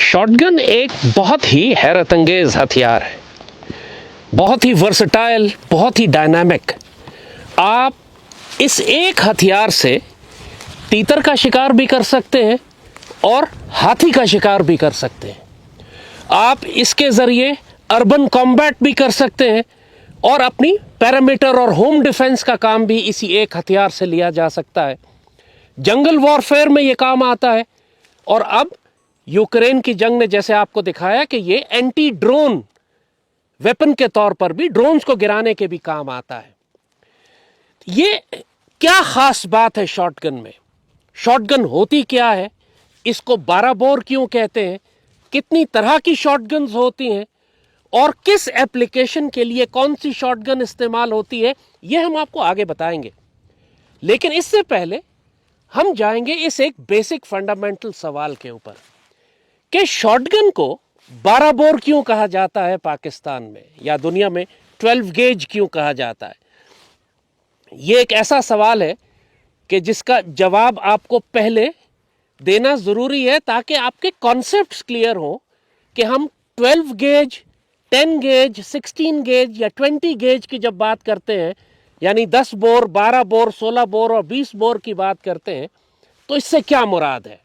Shotgun एक बहुत ही हैरतअंगेज हथियार है, बहुत ही वर्सटाइल, बहुत ही डायनामिक। आप इस एक हथियार से तीतर का शिकार भी कर सकते हैं और हाथी का शिकार भी कर सकते हैं। आप इसके ज़रिए अर्बन कॉम्बैट भी कर सकते हैं और अपनी पैरामीटर और होम डिफेंस का काम भी इसी एक हथियार से लिया जा सकता है। जंगल वॉरफेयर में ये काम आता है और अब यूक्रेन की जंग ने जैसे आपको दिखाया कि ये एंटी ड्रोन वेपन के तौर पर भी ड्रोन्स को गिराने के भी काम आता है। ये क्या खास बात है शॉटगन में? शॉटगन होती क्या है? इसको 12 बोर क्यों कहते हैं? कितनी तरह की शॉटगन्स होती हैं और किस एप्लीकेशन के लिए कौन सी शॉटगन इस्तेमाल होती है, यह हम आपको आगे बताएंगे। लेकिन इससे पहले हम जाएंगे इस एक बेसिक फंडामेंटल सवाल के ऊपर कि शॉटगन को 12 बोर क्यों कहा जाता है पाकिस्तान में या दुनिया में 12 गेज क्यों कहा जाता है। ये एक ऐसा सवाल है कि जिसका जवाब आपको पहले देना ज़रूरी है ताकि आपके कॉन्सेप्ट्स क्लियर हो कि हम 12 गेज, 10 गेज, 16 गेज या 20 गेज की जब बात करते हैं, यानी 10 बोर, 12 बोर, 16 बोर और 20 बोर की बात करते हैं, तो इससे क्या मुराद है।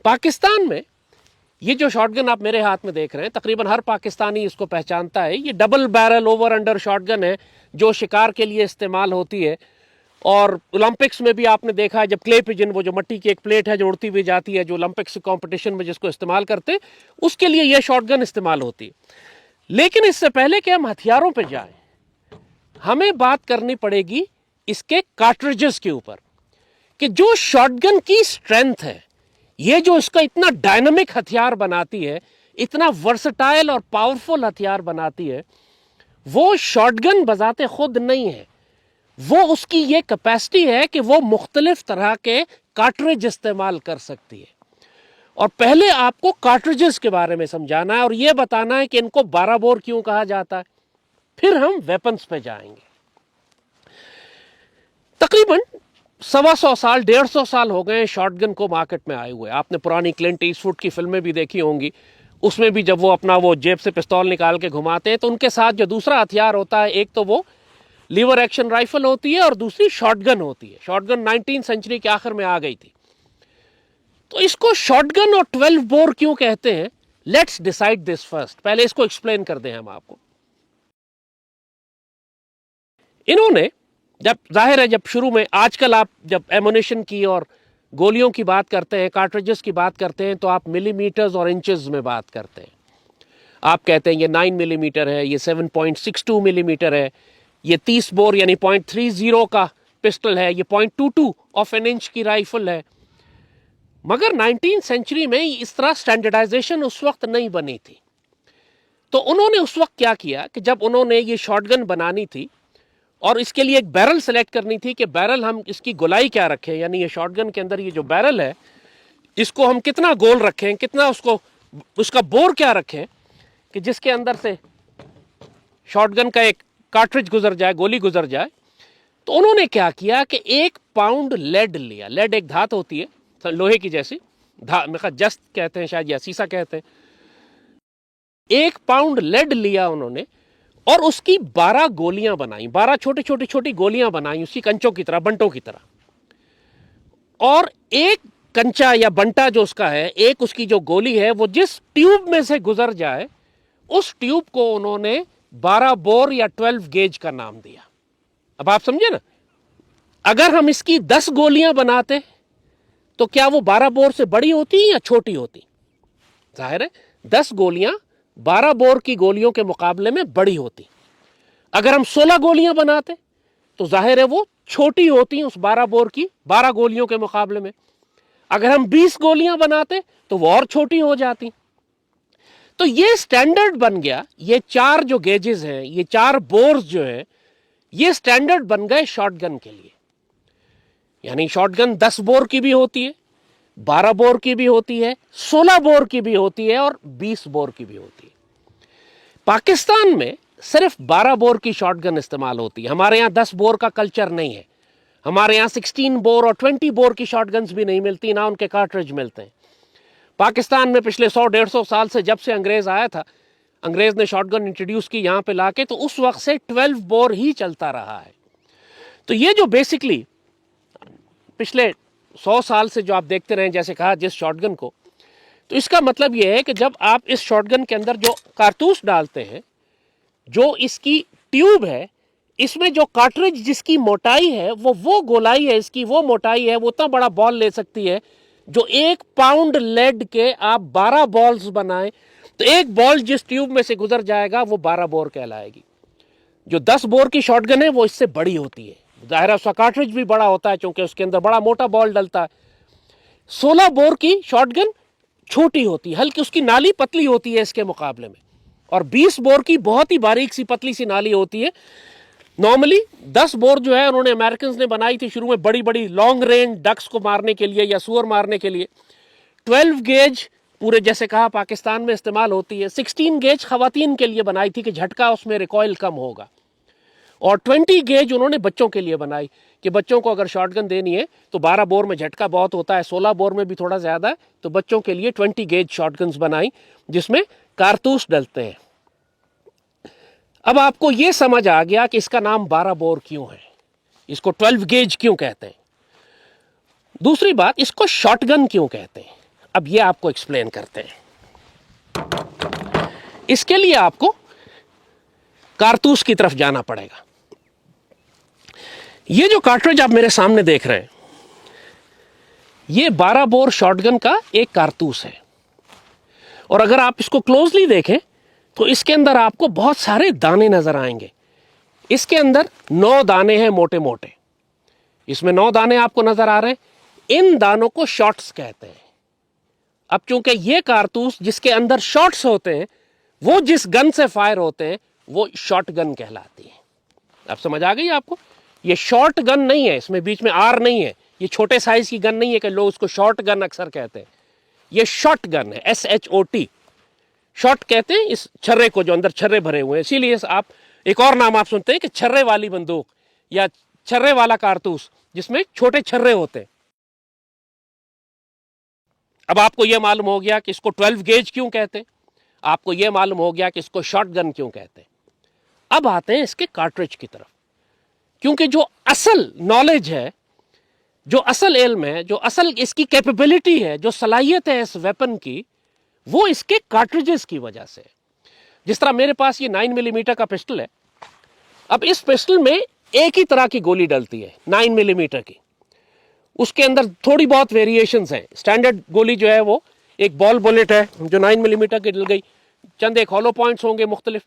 पाकिस्तान में ये जो शॉटगन आप मेरे हाथ में देख रहे हैं, तकरीबन हर पाकिस्तानी इसको पहचानता है। ये double barrel over under shotgun है जो शिकार के लिए इस्तेमाल होती है। और ओलंपिक्स में भी आपने देखा है, जब क्ले पिजन, वो जो मट्टी की एक प्लेट है जो उड़ती हुई जाती है, जो ओलंपिक्स कंपटीशन में जिसको इस्तेमाल करते हैं, उसके लिए यह शॉटगन इस्तेमाल होती है। लेकिन इससे पहले कि हम हथियारों पर जाएं, हमें बात करनी पड़ेगी इसके कार्ट्रिजेस के ऊपर कि जो शॉटगन की स्ट्रेंथ है, ये जो इसका इतना डायनामिक हथियार बनाती है, इतना वर्सटाइल और पावरफुल हथियार बनाती है, वो शॉटगन बजाते खुद नहीं है। वो उसकी ये कैपेसिटी है कि वो मुख्तलिफ तरह के कार्ट्रिज इस्तेमाल कर सकती है। और पहले आपको कार्ट्रिजेस के बारे में समझाना है और ये बताना है कि इनको 12 बोर क्यों कहा जाता है। फिर हम वेपन्स पे जाएंगे। तकरीबन 125 साल, 150 साल हो गए शॉटगन को मार्केट में आए हुए। आपने पुरानी क्लिंट ईस्टवुड की फिल्में भी देखी होंगी। उसमें भी जब वो अपना वो जेब से पिस्तौल निकाल के घुमाते हैं तो उनके साथ जो दूसरा हथियार होता है, एक तो वो लीवर एक्शन राइफल होती है और दूसरी शॉटगन होती है। शॉटगन 19वीं सेंचुरी के आखिर में आ गई थी। तो इसको शॉटगन और 12 बोर क्यों कहते हैं? Let's decide this first. पहले इसको एक्सप्लेन कर दें हम आपको। इन्होंने जब, जाहिर है, जब शुरू में, आजकल आप जब एमुनिशन की और गोलियों की बात करते हैं, कार्ट्रिजेस की बात करते हैं, तो आप मिलीमीटर्स और इंचेस में बात करते हैं। आप कहते हैं ये 9 मिलीमीटर है, ये 7.62 मिलीमीटर है, ये 30 बोर यानी 0.30 का पिस्टल है, ये 0.22 ऑफ एन इंच की राइफल है। मगर 19वीं सेंचुरी में इस तरह स्टैंडर्डाइजेशन उस वक्त नहीं बनी थी। तो उन्होंने उस वक्त क्या किया कि जब उन्होंने ये शॉटगन बनानी थी और इसके लिए एक बैरल सेलेक्ट करनी थी कि बैरल हम इसकी गोलाई क्या रखें, यानी ये शॉटगन के अंदर ये जो बैरल है इसको हम कितना गोल रखें, कितना उसका बोर क्या रखें कि जिसके अंदर से शॉटगन का एक कार्ट्रिज गुजर जाए, गोली गुजर जाए। तो उन्होंने क्या किया कि 1 पाउंड लेड लिया। लेड एक धात होती है लोहे की जैसी, जस्त कहते हैं शायद या सीसा कहते हैं। 1 पाउंड लेड लिया उन्होंने और उसकी 12 गोलियां बनाई, 12 छोटी छोटी छोटी गोलियां बनाई उसकी कंचों की तरह, बंटों की तरह। और एक कंचा या बंटा जो उसका है, एक उसकी जो गोली है, वो जिस ट्यूब में से गुजर जाए उस ट्यूब को उन्होंने 12 बोर या 12 गेज का नाम दिया। अब आप समझे ना, अगर हम इसकी 10 गोलियां बनाते तो क्या वो 12 बोर से बड़ी होती या छोटी होती? जाहिर है 10 गोलियां 12 बोर की गोलियों के मुकाबले में बड़ी होती। अगर हम 16 गोलियां बनाते तो जाहिर है वो छोटी होती उस 12 बोर की 12 गोलियों के मुकाबले में। अगर हम 20 गोलियां बनाते तो वो और छोटी हो जाती। तो ये स्टैंडर्ड बन गया। ये 4 जो गेजेस हैं, ये 4 बोर्स जो हैं, ये स्टैंडर्ड बन गए शॉटगन के लिए। यानी शॉटगन 10 बोर की भी होती है, 12 बोर की भी होती है, 16 बोर की भी होती है और 20 बोर की भी होती है। पाकिस्तान में सिर्फ 12 बोर की शॉटगन इस्तेमाल होती है। हमारे यहाँ 10 बोर का कल्चर नहीं है। हमारे यहाँ 16 बोर और 20 बोर की शॉटगन्स भी नहीं मिलती, ना उनके कार्ट्रिज मिलते हैं। पाकिस्तान में पिछले 100-150 साल से जब से अंग्रेज आया था, अंग्रेज ने शॉटगन इंट्रोड्यूस की यहाँ पे लाके, तो उस वक्त से 12 बोर ही चलता रहा है। तो ये जो बेसिकली पिछले 100 साल से जो आप देखते रहे, जैसे कहा जिस शॉटगन को, तो इसका मतलब यह है कि जब आप इस शॉटगन के अंदर जो कारतूस डालते हैं, जो इसकी ट्यूब है, इसमें जो कार्ट्रिज जिसकी मोटाई है वो गोलाई है, इसकी वो मोटाई है, वो उतना बड़ा बॉल ले सकती है। जो 1 पाउंड लेड के आप 12 बॉल्स बनाएं, तो एक बॉल जिस ट्यूब में से गुजर जाएगा वो 12 बोर कहलाएगी। जो 10 बोर की शॉटगन है वो इससे बड़ी होती है, जाहिर है उसका कार्ट्रिज भी बड़ा होता है क्योंकि उसके अंदर बड़ा मोटा बॉल डलता है। 16 बोर की शॉटगन छोटी होती है, हल्की उसकी नाली पतली होती है इसके मुकाबले में, और 20 बोर की बहुत ही बारीक सी पतली सी नाली होती है। नॉर्मली 10 बोर जो है उन्होंने अमेरिकन ने बनाई थी शुरू में बड़ी बड़ी लॉन्ग रेंज डक्स को मारने के लिए या सुअर मारने के लिए। 12 गेज पूरे जैसे कहा पाकिस्तान में इस्तेमाल होती है। 16 गेज खवातीन के लिए बनाई थी कि झटका उसमें रिकॉइल कम होगा, और 20 गेज उन्होंने बच्चों के लिए बनाई कि बच्चों को अगर शॉटगन देनी है तो 12 बोर में झटका बहुत होता है, 16 बोर में भी थोड़ा ज्यादा है, तो बच्चों के लिए 20 गेज शॉटगन्स बनाई जिसमें कारतूस डलते हैं। अब आपको यह समझ आ गया कि इसका नाम 12 बोर क्यों है, इसको 12 गेज क्यों कहते हैं। दूसरी बात, इसको शॉटगन क्यों कहते हैं, अब यह आपको एक्सप्लेन करते हैं। इसके लिए आपको कारतूस की तरफ जाना पड़ेगा। यह जो कार्ट्रिज आप मेरे सामने देख रहे हैं, यह 12 बोर शॉटगन का एक कारतूस है, और अगर आप इसको क्लोजली देखें तो इसके अंदर आपको बहुत सारे दाने नजर आएंगे। इसके अंदर 9 दाने हैं मोटे मोटे, इसमें 9 दाने आपको नजर आ रहे हैं। इन दानों को शॉट्स कहते हैं। अब चूंकि ये कारतूस जिसके अंदर शॉट्स होते हैं, वो जिस गन से फायर होते हैं वो शॉर्ट गन कहलाती है। अब समझ आ गई आपको, ये शॉर्ट गन नहीं है, इसमें बीच में आर नहीं है, ये छोटे साइज की गन नहीं है कि लोग उसको शॉर्ट गन अक्सर कहते हैं। ये शॉर्ट गन है, SHOT, शॉट कहते हैं इस छर्रे को जो अंदर छर्रे भरे हुए हैं। इसीलिए आप एक और नाम आप सुनते हैं कि छर्रे वाली बंदूक या छर्रे वाला कारतूस, जिसमें छोटे छर्रे होते हैं। अब आपको यह मालूम हो गया कि इसको 12 गेज क्यों कहते हैं, आपको यह मालूम हो गया कि इसको शॉटगन क्यों कहते हैं। अब आते हैं इसके कार्ट्रिज की तरफ, क्योंकि जो असल नॉलेज है, जो असल इल्म है, जो असल इसकी कैपेबिलिटी है, जो सलाहियत है इस वेपन की, वो इसके कार्ट्रिजेस की वजह से। जिस तरह मेरे पास ये 9 मिलीमीटर का पिस्टल है, अब इस पिस्टल में एक ही तरह की गोली डलती है 9 मिलीमीटर की, उसके अंदर थोड़ी बहुत वेरिएशंस हैं। स्टैंडर्ड गोली जो है वो एक बॉल बुलेट है जो 9 मिलीमीटर की डल गई, चंद एक हॉलो पॉइंट्स होंगे मुख्तलिफ।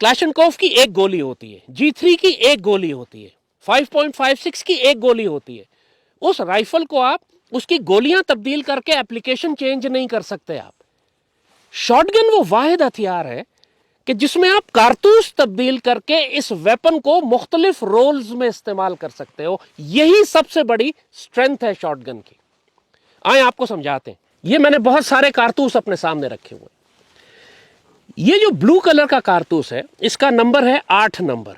क्लैशनकोफ की एक गोली होती है, G3 की एक गोली होती है, 5.56 की एक गोली होती है। उस राइफल को आप उसकी गोलियां तब्दील करके एप्लीकेशन चेंज नहीं कर सकते आप। शॉटगन वो वाहिद हथियार है कि जिसमें आप कारतूस तब्दील करके इस वेपन को मुख्तलिफ रोल्स में इस्तेमाल कर सकते हो। यही सबसे बड़ी स्ट्रेंथ है शॉटगन की। आए आपको समझाते हैं। ये मैंने बहुत सारे कारतूस अपने सामने रखे हुए। ये जो ब्लू कलर का कारतूस है, इसका नंबर है 8 नंबर।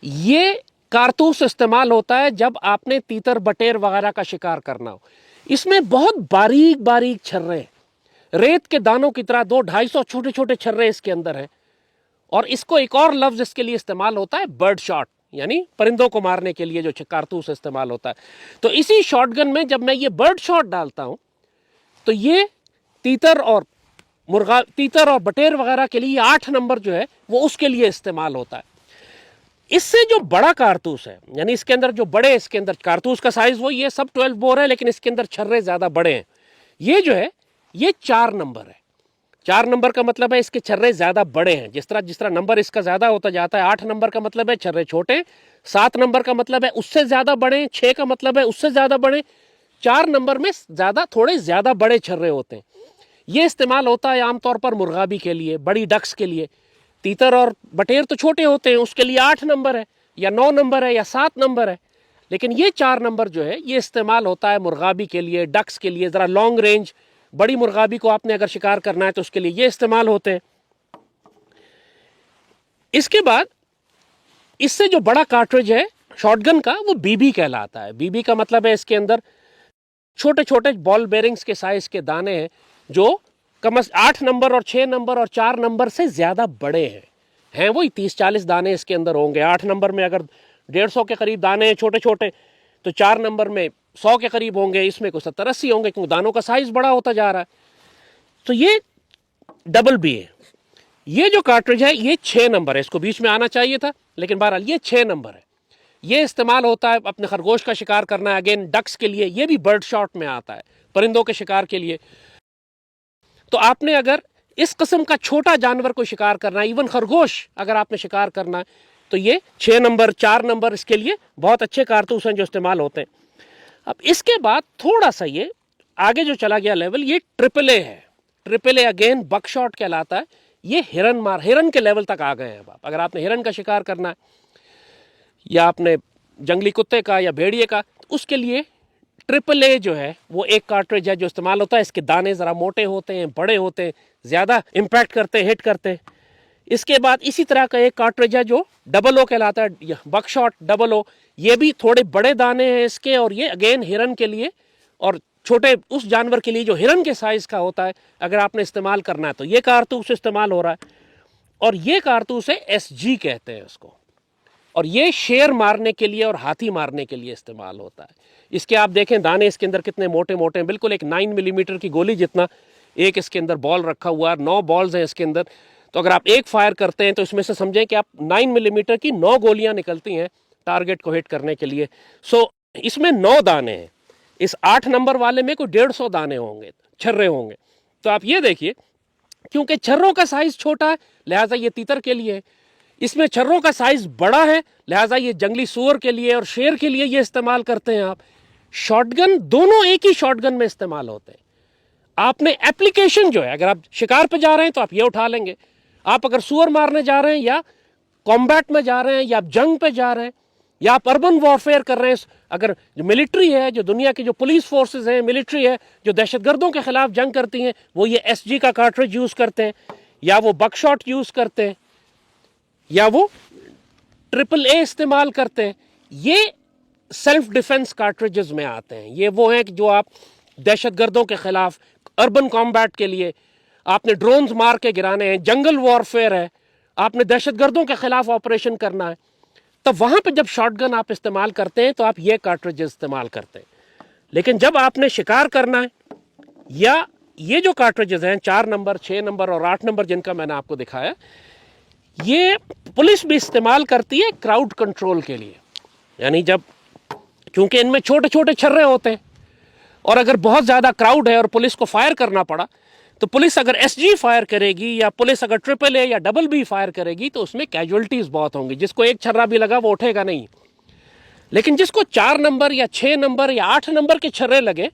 ये कारतूस इस्तेमाल होता है जब आपने तीतर बटेर वगैरह का शिकार करना हो। इसमें बहुत बारीक बारीक छर्रे हैं, रेत के दानों की तरह 200-250 छोटे छोटे छर्रे इसके अंदर हैं। और इसको एक और लफ्ज इसके लिए इस्तेमाल होता है, बर्ड शॉट, यानी परिंदों को मारने के लिए जो कारतूस इस्तेमाल होता है। तो इसी शॉटगन में जब मैं ये बर्ड शॉट डालता हूं तो ये तीतर और बटेर वगैरह के लिए 8 नंबर जो है वो उसके लिए इस्तेमाल होता है। इससे जो बड़ा कारतूस है, यानी इसके अंदर जो बड़े, इसके अंदर कारतूस का साइज वो ये सब 12 बोर है, लेकिन इसके अंदर छर्रे ज्यादा बड़े हैं। ये जो है ये 4 नंबर है। 4 नंबर का मतलब है इसके छर्रे ज्यादा बड़े हैं। जिस तरह नंबर इसका ज्यादा होता जाता है, 8 नंबर का मतलब है छर्रे छोटे, 7 नंबर का मतलब है उससे ज्यादा बड़े, 6 का मतलब है उससे ज्यादा बड़े, 4 नंबर में थोड़े ज्यादा बड़े छर्रे होते हैं। ये इस्तेमाल होता है आमतौर पर मुर्गाबी के लिए, बड़ी डक्स के लिए। तीतर और बटेर तो छोटे होते हैं, उसके लिए 8 नंबर है या 9 नंबर है या 7 नंबर है। लेकिन ये 4 नंबर जो है ये इस्तेमाल होता है मुर्गाबी के लिए, डक्स के लिए, जरा लॉन्ग रेंज बड़ी मुर्गाबी को आपने अगर शिकार करना है तो उसके लिए ये इस्तेमाल होते हैं। इसके बाद इससे जो बड़ा कार्ट्रिज है शॉटगन का वो BB कहलाता है। BB का मतलब है इसके अंदर छोटे छोटे बॉल बेरिंग्स के साइज के दाने हैं जो कम 8 नंबर और 6 नंबर और 4 नंबर से ज़्यादा बड़े हैं वही 30-40 दाने इसके अंदर होंगे। 8 नंबर में अगर 150 के करीब दाने हैं छोटे छोटे, तो 4 नंबर में 100 के करीब होंगे, इसमें कुछ 70-80 होंगे, क्योंकि दानों का साइज बड़ा होता जा रहा है। तो ये डबल बी है। ये जो कार्ट्रिज है ये 6 नंबर है, इसको बीच में आना चाहिए था, लेकिन बहरहाल ये 6 नंबर है। ये इस्तेमाल होता है अपने खरगोश का शिकार करना है, अगेन डक्स के लिए, ये भी बर्ड शॉट में आता है, परिंदों के शिकार के लिए। तो आपने अगर इस किस्म का छोटा जानवर को शिकार करना है, इवन खरगोश अगर आपने शिकार करना है, तो ये 6 नंबर 4 नंबर इसके लिए बहुत अच्छे कारतूस हैं जो इस्तेमाल होते हैं। अब इसके बाद थोड़ा सा ये आगे जो चला गया लेवल, ये ट्रिपल ए है। ट्रिपल ए अगेन बकशॉट कहलाता है। ये हिरन के लेवल तक आ गए हैं। अब अगर आपने हिरन का शिकार करना है या आपने जंगली कुत्ते का या भेड़िए का, तो उसके लिए ट्रिपल ए जो है वो एक कार्ट्रिज है जो इस्तेमाल होता है। इसके दाने ज़रा मोटे होते हैं, बड़े होते हैं, ज़्यादा इम्पैक्ट करते हैं, हिट करते हैं। इसके बाद इसी तरह का एक कार्ट्रिज है जो डबल ओ कहलाता है, बकशॉट डबल ओ। ये भी थोड़े बड़े दाने हैं इसके, और ये अगेन हिरन के लिए और छोटे उस जानवर के लिए जो हिरन के साइज का होता है, अगर आपने इस्तेमाल करना है तो ये कारतूस इस्तेमाल हो रहा है। और ये कारतूस है SG कहते हैं उसको, और ये शेर मारने के लिए और हाथी मारने के लिए इस्तेमाल होता है। इसके आप देखें दाने इसके अंदर कितने मोटे मोटे हैं, बिल्कुल एक 9 मिलीमीटर की गोली जितना एक इसके अंदर बॉल रखा हुआ है। 9 बॉल्स हैं इसके अंदर। तो अगर आप एक फायर करते हैं तो इसमें से समझें कि आप 9 मिलीमीटर की 9 गोलियां निकलती हैं टारगेट को हिट करने के लिए। सो इसमें 9 दाने हैं। इस 8 नंबर वाले में कोई 150 दाने होंगे, छर्रे होंगे। तो आप ये देखिए, क्योंकि छर्रों का साइज छोटा है लिहाजा ये तीतर के लिए है। इसमें छर्रों का साइज बड़ा है लिहाजा ये जंगली सूअर के लिए और शेर के लिए ये इस्तेमाल करते हैं। आप शॉटगन, दोनों एक ही शॉटगन में इस्तेमाल होते हैं। आपने एप्लीकेशन जो है, अगर आप शिकार पे जा रहे हैं तो आप ये उठा लेंगे। आप अगर सूअर मारने जा रहे हैं या कॉम्बैट में जा रहे हैं या आप जंग पे जा रहे हैं या आप अर्बन वॉरफेयर कर रहे हैं, अगर जो मिलिट्री है, जो दुनिया की जो पुलिस फोर्सेस हैं, मिलिट्री है जो दहशतगर्दों के खिलाफ जंग करती हैं, वो ये SG का कार्ट्रिज यूज करते हैं, या वो बकशॉट यूज करते हैं, या वो ट्रिपल ए इस्तेमाल करते हैं। ये सेल्फ डिफेंस कार्ट्रिजेस में आते हैं। ये वो हैं कि जो आप दहशतगर्दों के खिलाफ, अर्बन कॉम्बैट के लिए, आपने ड्रोन्स मार के गिराने हैं, जंगल वॉरफेयर है, आपने दहशतगर्दों के खिलाफ ऑपरेशन करना है, तब वहां पे जब शॉटगन आप इस्तेमाल करते हैं तो आप ये कार्ट्रिजेस इस्तेमाल करते हैं। लेकिन जब आपने शिकार करना है, या ये जो कार्ट्रिजेस हैं 4 नंबर 6 नंबर और 8 नंबर जिनका मैंने आपको दिखाया, ये पुलिस भी इस्तेमाल करती है क्राउड कंट्रोल के लिए। यानी जब, क्योंकि इनमें छोटे छोटे छर्रे होते हैं और अगर बहुत ज़्यादा क्राउड है और पुलिस को फायर करना पड़ा, तो पुलिस अगर SG फायर करेगी या पुलिस अगर ट्रिपल ए या डबल बी फायर करेगी तो उसमें कैजुअल्टीज बहुत होंगी। जिसको एक छर्रा भी लगा वो उठेगा नहीं, लेकिन जिसको 4 नंबर या 6 नंबर या 8 नंबर के छर्रे लगे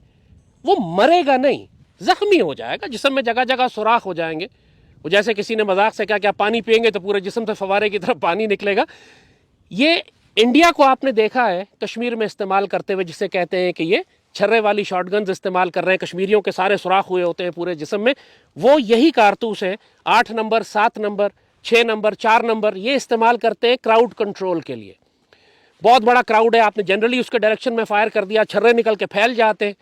वो मरेगा नहीं, जख्मी हो जाएगा। जिस्म में जगह जगह सुराख हो जाएंगे। वो जैसे किसी ने मजाक से कहा कि आप पानी पिएंगे तो पूरे जिस्म से फवारे की तरफ पानी निकलेगा। ये इंडिया को आपने देखा है कश्मीर में इस्तेमाल करते हुए, जिसे कहते हैं कि ये छर्रे वाली शॉटगन्स इस्तेमाल कर रहे हैं। कश्मीरियों के सारे सुराख हुए होते हैं पूरे जिस्म में, वो यही कारतूस है। 8 नंबर 7 नंबर 6 नंबर 4 नंबर ये इस्तेमाल करते हैं क्राउड कंट्रोल के लिए। बहुत बड़ा क्राउड है, आपने जनरली उसके डायरेक्शन में फायर कर दिया, छर्रे निकल के फैल जाते हैं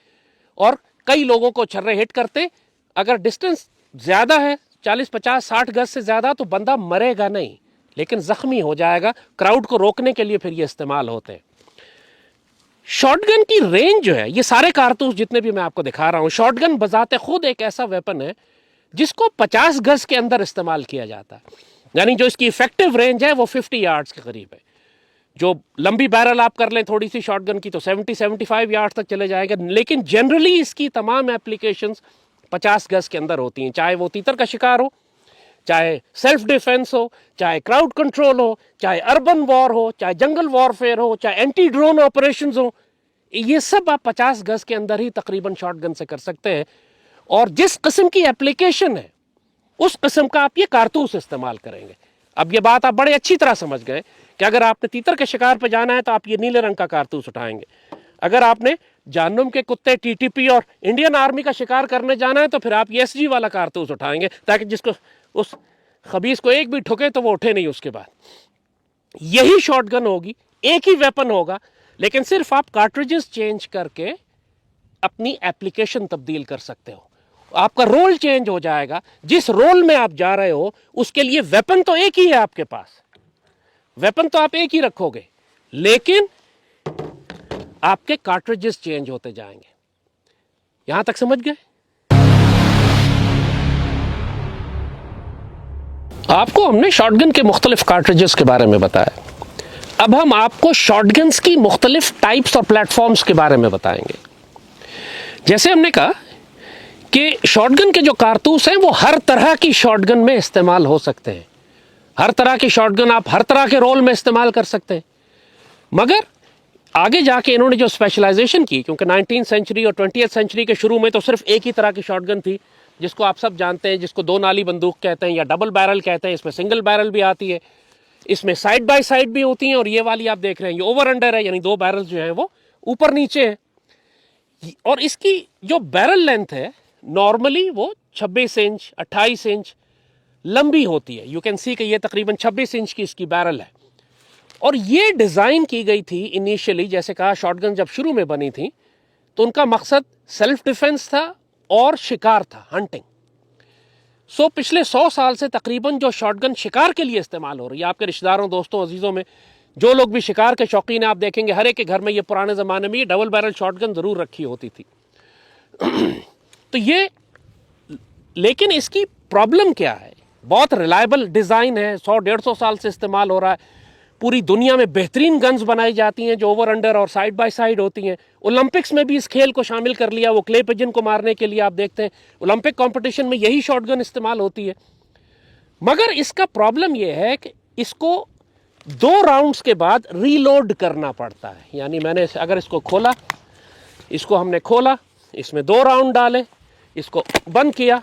और कई लोगों को छर्रे हिट करते। अगर डिस्टेंस ज़्यादा है 40 50 60 गज से ज़्यादा तो बंदा मरेगा नहीं, लेकिन जख्मी हो जाएगा। क्राउड को रोकने के लिए फिर ये इस्तेमाल होते हैं। शॉटगन की रेंज जो है, ये सारे कारतूस जितने भी मैं आपको दिखा रहा हूं, शॉटगन बजाते खुद एक ऐसा वेपन है जिसको 50 गज के अंदर इस्तेमाल किया जाता है। यानी जो इसकी इफेक्टिव रेंज है वो 50 यार्ड्स के करीब है। जो लंबी बैरल आप कर लें थोड़ी सी शॉटगन की तो 70-75 यार्ड तक चले जाएगा, लेकिन जनरली इसकी तमाम एप्लीकेशंस 50 गज के अंदर होती हैं। चाहे वो तीतर का शिकार हो, चाहे सेल्फ डिफेंस हो, चाहे क्राउड कंट्रोल हो, चाहे अर्बन वॉर हो, चाहे जंगल वॉरफेयर हो, चाहे एंटी ड्रोन ऑपरेशंस हो, ये सब आप 50 गज के अंदर ही तकरीबन शॉटगन से कर सकते हैं। और जिस किस्म की एप्लीकेशन है उस किस्म का आप ये कारतूस इस्तेमाल करेंगे। अब ये बात आप बड़े अच्छी तरह समझ गए कि अगर आपने तीतर के शिकार पर जाना है तो आप ये नीले रंग का कारतूस उठाएंगे। अगर आपने जाननुम के कुत्ते, TTP और इंडियन आर्मी का शिकार करने जाना है तो फिर आप ये SG वाला कारतूस उठाएंगे, ताकि जिसको उस खबीस को एक भी ठुके तो वो उठे नहीं। उसके बाद यही शॉटगन होगी, एक ही वेपन होगा, लेकिन सिर्फ आप कार्ट्रिजेस चेंज करके अपनी एप्लीकेशन तब्दील कर सकते हो, आपका रोल चेंज हो जाएगा। जिस रोल में आप जा रहे हो उसके लिए वेपन तो एक ही है आपके पास, वेपन तो आप एक ही रखोगे, लेकिन आपके कार्ट्रिजेस चेंज होते जाएंगे। यहां तक समझ गए? आपको हमने शॉटगन के मुख्तलिफ कार्ट्रिजेस के बारे में बताया। अब हम आपको शॉटगन्स की मुख्तलिफ टाइप्स और प्लेटफॉर्म्स के बारे में बताएंगे। जैसे हमने कहा कि शॉटगन के जो कारतूस हैं वो हर तरह की शॉटगन में इस्तेमाल हो सकते हैं। हर तरह की शॉटगन आप हर तरह के रोल में इस्तेमाल कर सकते हैं। मगर आगे जाके इन्होंने जो स्पेशलाइजेशन की, क्योंकि 19th सेंचुरी और 20th सेंचुरी के शुरू में तो सिर्फ एक ही तरह की शॉटगन थी, जिसको आप सब जानते हैं, जिसको दो नाली बंदूक कहते हैं या डबल बैरल कहते हैं। इसमें सिंगल बैरल भी आती है, इसमें साइड बाय साइड भी होती हैं, और ये वाली आप देख रहे हैं ये ओवर अंडर है, यानी दो बैरल जो है वो ऊपर नीचे है। और इसकी जो बैरल लेंथ है नॉर्मली वो 26 इंच 28 इंच लंबी होती है। यू कैन सी कि ये तकरीबन 26 इंच की इसकी बैरल है। और ये डिज़ाइन की गई थी इनिशियली, जैसे कहा शॉटगन जब शुरू में बनी थी तो उनका मकसद सेल्फ डिफेंस था और शिकार था, हंटिंग। सो पिछले 100 साल से तकरीबन जो शॉटगन शिकार के लिए इस्तेमाल हो रही है, आपके रिश्तेदारों दोस्तों अजीज़ों में जो लोग भी शिकार के शौकीन हैं, आप देखेंगे हर एक के घर में ये पुराने ज़माने में ये डबल बैरल शॉटगन ज़रूर रखी होती थी। तो ये, लेकिन इसकी प्रॉब्लम क्या है? बहुत रिलायबल डिज़ाइन है, 100-150 साल से इस्तेमाल हो रहा है। पूरी दुनिया में बेहतरीन गन्स बनाई जाती हैं जो ओवर अंडर और साइड बाय साइड होती हैं। ओलंपिक्स में भी इस खेल को शामिल कर लिया, वो क्ले पिजन को मारने के लिए आप देखते हैं ओलंपिक कंपटीशन में यही शॉटगन इस्तेमाल होती है। मगर इसका प्रॉब्लम यह है कि इसको 2 राउंड्स के बाद रीलोड करना पड़ता है। यानी मैंने अगर इसको खोला, इसको हमने खोला, इसमें 2 राउंड डाले, इसको बंद किया,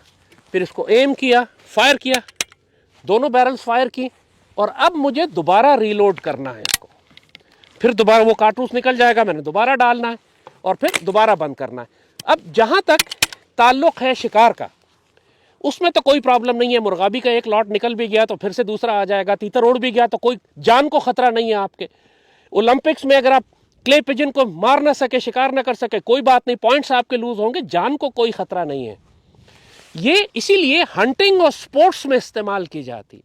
फिर इसको एम किया, फायर किया, दोनों बैरल्स फायर की, और अब मुझे दोबारा रीलोड करना है इसको। फिर दोबारा वो कारतूस निकल जाएगा, मैंने दोबारा डालना है और फिर दोबारा बंद करना है। अब जहाँ तक ताल्लुक़ है शिकार का, उसमें तो कोई प्रॉब्लम नहीं है। मुर्गाबी का एक लॉट निकल भी गया तो फिर से दूसरा आ जाएगा, तीतर उड़ भी गया तो कोई जान को ख़तरा नहीं है आपके। ओलंपिक्स में अगर आप क्ले पिजन को मार ना सके, शिकार ना कर सके, कोई बात नहीं, पॉइंट्स आपके लूज होंगे, जान को कोई ख़तरा नहीं है। ये इसीलिए हंटिंग और स्पोर्ट्स में इस्तेमाल की जाती है,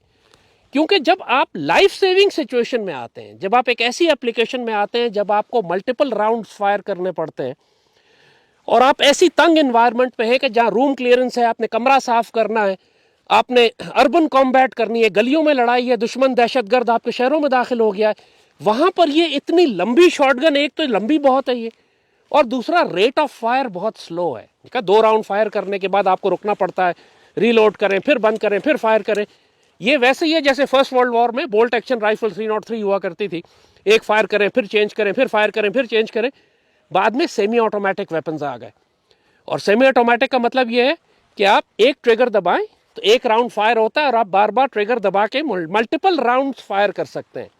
क्योंकि जब आप लाइफ सेविंग सिचुएशन में आते हैं, जब आप एक ऐसी एप्लीकेशन में आते हैं जब आपको मल्टीपल राउंड्स फायर करने पड़ते हैं और आप ऐसी तंग एनवायरनमेंट पे है कि जहाँ रूम क्लियरेंस है, आपने कमरा साफ करना है, आपने अर्बन कॉम्बैट करनी है, गलियों में लड़ाई है, दुश्मन दहशतगर्द आपके शहरों में दाखिल हो गया है, वहाँ पर ये इतनी लंबी शॉटगन, एक तो लंबी बहुत है ये, और दूसरा रेट ऑफ फायर बहुत स्लो है। 2 राउंड फायर करने के बाद आपको रुकना पड़ता है, रीलोड करें, फिर बंद करें, फिर फायर करें। ये वैसे ही है जैसे फर्स्ट वर्ल्ड वॉर में बोल्ट एक्शन राइफल 303 हुआ करती थी, एक फायर करें, फिर चेंज करें, फिर फायर करें, फिर चेंज करें। बाद में सेमी ऑटोमेटिक वेपन्स आ गए, और सेमी ऑटोमेटिक का मतलब ये है कि आप एक ट्रिगर दबाएं तो एक राउंड फायर होता है और आप बार बार ट्रिगर दबा के मल्टीपल राउंड्स फायर कर सकते हैं।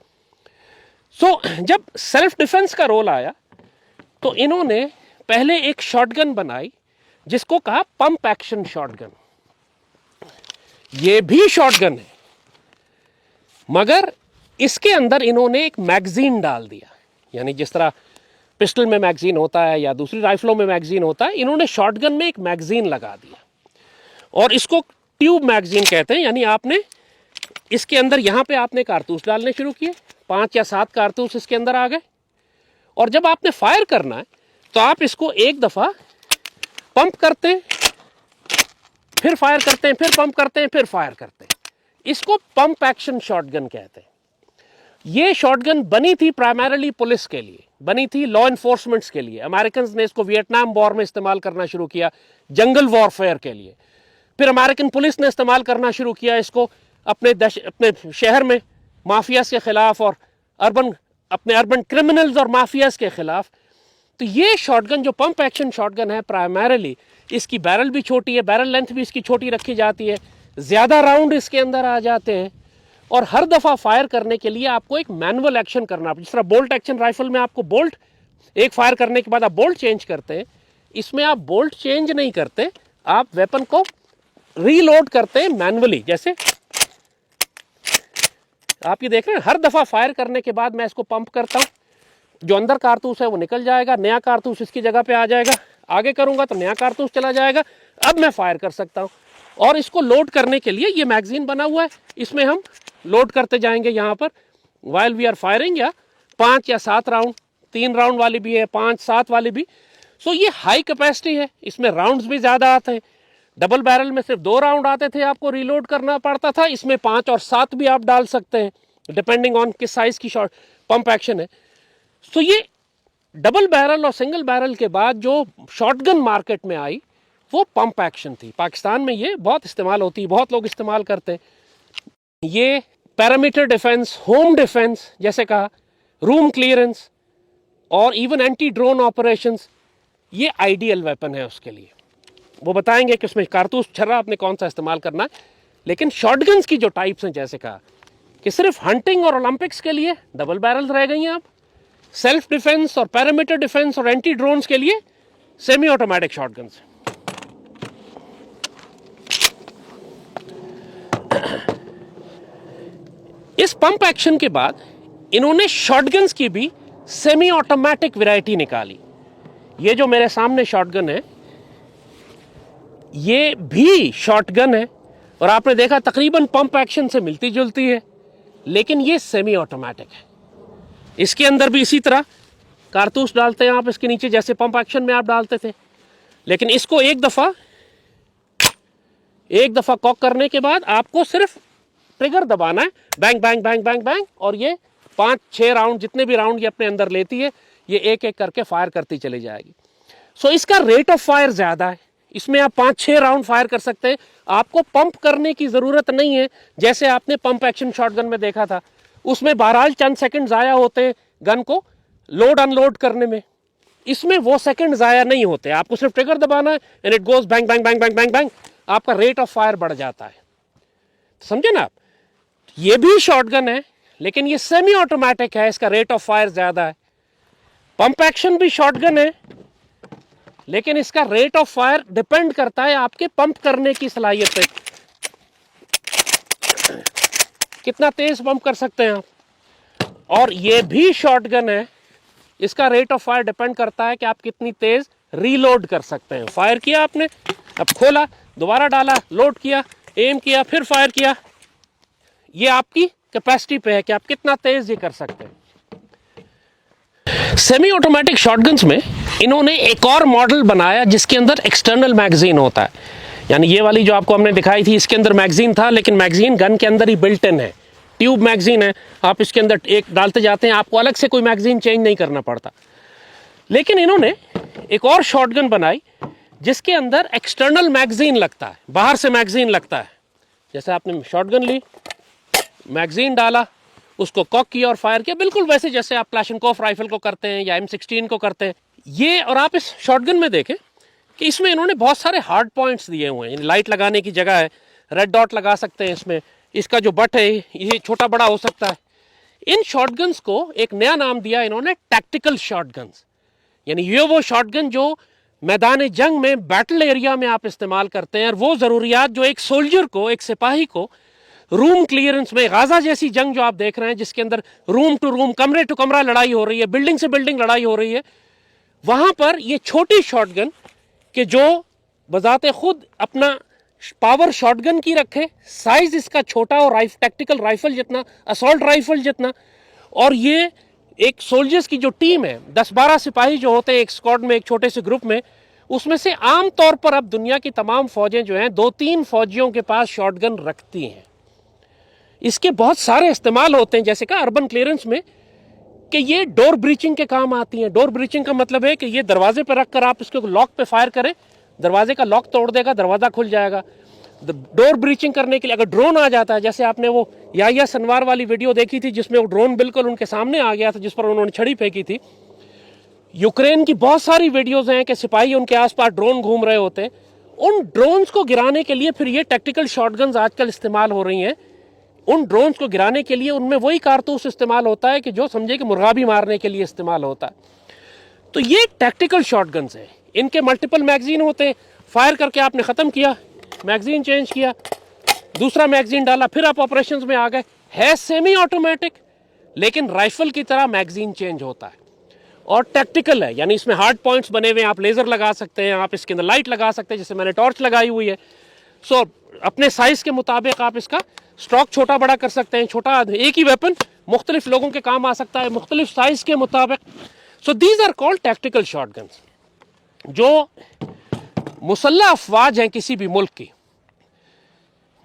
सो जब सेल्फ डिफेंस का रोल आया तो इन्होंने पहले एक शॉटगन बनाई जिसको कहा पंप एक्शन शॉटगन। ये भी शॉटगन है, मगर इसके अंदर इन्होंने एक मैगजीन डाल दिया। यानी जिस तरह पिस्टल में मैगजीन होता है या दूसरी राइफलों में मैगजीन होता है, इन्होंने शॉटगन में एक मैगजीन लगा दिया, और इसको ट्यूब मैगजीन कहते हैं। यानी आपने इसके अंदर, यहाँ पे आपने कारतूस डालने शुरू किए, 5 या 7 कारतूस इसके अंदर आ गए, और जब आपने फायर करना है तो आप इसको एक दफ़ा पंप करते हैं, फिर फायर करते हैं, फिर पंप करते हैं, फिर फायर करते हैं। इसको पंप एक्शन शॉटगन कहते हैं। ये शॉटगन बनी थी प्राइमरीली पुलिस के लिए, बनी थी लॉ एनफोर्समेंट्स के लिए। अमेरिकन ने इसको वियतनाम वॉर में इस्तेमाल करना शुरू किया, जंगल वॉरफेयर के लिए। फिर अमेरिकन पुलिस ने इस्तेमाल करना शुरू किया इसको अपने शहर में माफियाज के खिलाफ और अर्बन क्रिमिनल्स और माफियाज के खिलाफ। तो ये शॉटगन जो पंप एक्शन शॉटगन है, प्राइमरीली इसकी बैरल भी छोटी है, बैरल लेंथ भी इसकी छोटी रखी जाती है, ज़्यादा राउंड इसके अंदर आ जाते हैं, और हर दफ़ा फायर करने के लिए आपको एक मैनुअल एक्शन करना। जिस तरह बोल्ट एक्शन राइफल में आपको बोल्ट एक फायर करने के बाद आप बोल्ट चेंज करते हैं, इसमें आप बोल्ट चेंज नहीं करते, आप वेपन को रीलोड करते हैं मैनुअली। जैसे आप ये देख रहे हैं, हर दफ़ा फायर करने के बाद मैं इसको पंप करता हूँ, जो अंदर कारतूस है वो निकल जाएगा, नया कारतूस इसकी जगह पे आ जाएगा, आगे करूंगा तो नया कारतूस चला जाएगा। अब मैं फायर कर सकता हूं। और इसको लोड करने के लिए ये मैगजीन बना हुआ है, इसमें हम लोड करते जाएंगे यहाँ पर वाइल वी आर फायरिंग, या 5 या 7 राउंड, 3 राउंड वाली भी है, 5-7 वाली भी। सो ये हाई कैपेसिटी है, इसमें राउंड्स भी ज़्यादा आते हैं। डबल बैरल में सिर्फ 2 राउंड आते थे, आपको रीलोड करना पड़ता था। इसमें 5 और 7 भी आप डाल सकते हैं डिपेंडिंग ऑन किस साइज की शॉट पंप एक्शन है। सो ये डबल बैरल और सिंगल बैरल के बाद जो शॉटगन मार्केट में आई वो पंप एक्शन थी। पाकिस्तान में ये बहुत इस्तेमाल होती है, बहुत लोग इस्तेमाल करते हैं। ये पैरामीटर डिफेंस, होम डिफेंस जैसे कहा, रूम क्लियरेंस और इवन एंटी ड्रोन ऑपरेशंस, ये आइडियल वेपन है उसके लिए। वो बताएंगे कि उसमें कारतूस छर्रा आपने कौन सा इस्तेमाल करना है। लेकिन शॉटगन्स की जो टाइप्स हैं, जैसे कहा कि सिर्फ हंटिंग और ओलंपिक्स के लिए डबल बैरल रह गई हैं, आप सेल्फ डिफेंस और पैरामीटर डिफेंस और एंटी ड्रोन्स के लिए सेमी ऑटोमेटिक शॉटगन्स। इस पंप एक्शन के बाद इन्होंने शॉटगन्स की भी सेमी ऑटोमेटिक वैरायटी निकाली। ये जो मेरे सामने शॉटगन है, ये भी शॉटगन है और आपने देखा तकरीबन पंप एक्शन से मिलती जुलती है, लेकिन ये सेमी ऑटोमेटिक है। इसके अंदर भी इसी तरह कारतूस डालते हैं आप इसके नीचे, जैसे पंप एक्शन में आप डालते थे। लेकिन इसको एक दफा कॉक करने के बाद आपको सिर्फ ट्रिगर दबाना है, bang bang bang bang bang, और ये 5-6 राउंड, जितने भी राउंड ये अपने अंदर लेती है, ये एक एक करके फायर करती चली जाएगी। सो इसका रेट ऑफ फायर ज़्यादा है, इसमें आप 5-6 राउंड फायर कर सकते हैं। आपको पंप करने की ज़रूरत नहीं है, जैसे आपने पंप एक्शन शॉटगन में देखा था, उसमें बहरहाल चंद सेकंड ज़ाया होते हैं गन को लोड अनलोड करने में। इसमें वो सेकंड ज़ाया नहीं होते, आपको सिर्फ ट्रिगर दबाना है and it goes bang bang bang bang bang bang, आपका रेट ऑफ फायर बढ़ जाता है। समझे ना आप? ये भी शॉटगन है, लेकिन ये सेमी ऑटोमेटिक है, इसका रेट ऑफ फायर ज़्यादा है। पंप एक्शन भी शॉटगन है, लेकिन इसका रेट ऑफ फायर डिपेंड करता है आपके पंप करने की सलाहियत पे, कितना तेज पंप कर सकते हैं आप। और ये भी शॉटगन है, इसका रेट ऑफ फायर डिपेंड करता है कि आप कितनी तेज रीलोड कर सकते हैं। फायर किया आपने, अब खोला, दोबारा डाला, लोड किया, एम किया, फिर फायर किया, ये आपकी कैपेसिटी पे है कि आप कितना तेज ये कर सकते हैं। सेमी ऑटोमेटिक शॉटगन्स में इन्होंने एक और मॉडल बनाया जिसके अंदर एक्सटर्नल मैगजीन होता है। यानी ये वाली जो आपको हमने दिखाई थी, इसके अंदर मैगजीन था, लेकिन मैगजीन गन के अंदर ही बिल्ट इन है, ट्यूब मैगजीन है। आप इसके अंदर एक डालते जाते हैं, आपको अलग से कोई मैगजीन चेंज नहीं करना पड़ता। लेकिन इन्होंने एक और शॉटगन बनाई जिसके अंदर एक्सटर्नल मैगजीन लगता है, बाहर से मैगजीन लगता है। जैसे आपने शॉटगन ली, मैगजीन डाला, उसको कॉक किया और फायर किया, बिल्कुल वैसे जैसे आप क्लाशनकोफ राइफल को करते हैं या M16 को करते हैं ये। और आप इस शॉटगन में देखें कि इसमें इन्होंने बहुत सारे हार्ड पॉइंट्स दिए हुए हैं। लाइट लगाने की जगह है, रेड डॉट लगा सकते हैं इसमें, इसका जो बट है ये छोटा बड़ा हो सकता है। इन शॉटगन्स को एक नया नाम दिया इन्होंने, टैक्टिकल शॉटगन्स। यानी ये वो शॉटगन जो मैदान जंग में, बैटल एरिया में आप इस्तेमाल करते हैं, और वो ज़रूरियात जो एक सोल्जर को, एक सिपाही को रूम क्लियरेंस में, गाजा जैसी जंग जो आप देख रहे हैं जिसके अंदर रूम टू रूम, कमरे टू कमरा लड़ाई हो रही है, बिल्डिंग से बिल्डिंग लड़ाई हो रही है, वहां पर ये छोटी शॉटगन के जो बजाते खुद अपना पावर शॉटगन की रखे, साइज इसका छोटा और टैक्टिकल राइफल जितना, असॉल्ट राइफल जितना, और ये एक सोल्जर्स की जो टीम है, 10-12 सिपाही जो होते हैं एक स्क्वाड में, एक छोटे से ग्रुप में, उसमें से आम तौर पर अब दुनिया की तमाम फौजें जो हैं 2-3 फौजियों के पास शॉटगन रखती हैं। इसके बहुत सारे इस्तेमाल होते हैं, जैसे कहा अर्बन क्लियरेंस में, कि ये डोर ब्रीचिंग के काम आती हैं। डोर ब्रीचिंग का मतलब है कि ये दरवाजे पर रखकर आप इसको लॉक पे फायर करें, दरवाजे का लॉक तोड़ देगा, दरवाजा खुल जाएगा। डोर ब्रीचिंग करने के लिए अगर ड्रोन आ जाता है, जैसे आपने वो याहिया सनवार वाली वीडियो देखी थी जिसमें वो ड्रोन बिल्कुल उनके सामने आ गया था, जिस पर उन्होंने छड़ी फेंकी थी। यूक्रेन की बहुत सारी वीडियोस हैं कि सिपाही उनके आसपास ड्रोन घूम रहे होते हैं। उन ड्रोन्स को गिराने के लिए फिर ये टैक्टिकल शॉटगन्स आजकल इस्तेमाल हो रही हैं। उन ड्रोन्स को गिराने के लिए उनमें वही कारतूस इस्तेमाल होता है कि जो समझे कि मुर्गा भी मारने के लिए इस्तेमाल होता है। तो ये टैक्टिकल शॉटगन्स हैं, इनके मल्टीपल मैगजीन होते हैं। फायर करके आपने ख़त्म किया, मैगजीन चेंज किया, दूसरा मैगजीन डाला, फिर आप ऑपरेशंस में आ गए। है सेमी ऑटोमेटिक, लेकिन राइफल की तरह मैगजीन चेंज होता है। और टैक्टिकल है, यानी इसमें हार्ड पॉइंट्स बने हुए हैं, आप लेज़र लगा सकते हैं, आप इसके अंदर लाइट लगा सकते हैं, जैसे मैंने टॉर्च लगाई हुई है। सो अपने साइज़ के मुताबिक आप इसका स्ट्रोक छोटा बड़ा कर सकते हैं। छोटा एक ही वेपन मुख्तलिफ लोगों के काम आ सकता है, मुख्तलिफ साइज़ के मुताबिक। So these are called tactical shotguns. जो मुसल्लह अफवाज हैं किसी भी मुल्क की,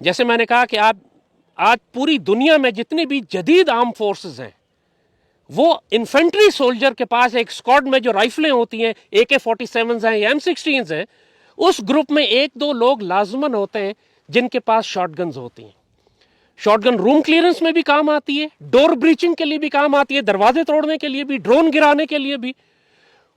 जैसे मैंने कहा कि आप आज पूरी दुनिया में जितनी भी जदीद आर्म फोर्सेस हैं, वो इन्फेंट्री सोल्जर के पास एक स्क्वाड में जो राइफलें होती हैं, AK-47 हैं या M16 हैं, उस ग्रुप में एक दो लोग लाजमन होते हैं जिनके पास शॉटगन्स होती हैं। शॉटगन रूम क्लियरेंस में भी काम आती है, डोर ब्रीचिंग के लिए भी काम आती है, दरवाजे तोड़ने के लिए भी, ड्रोन गिराने के लिए भी,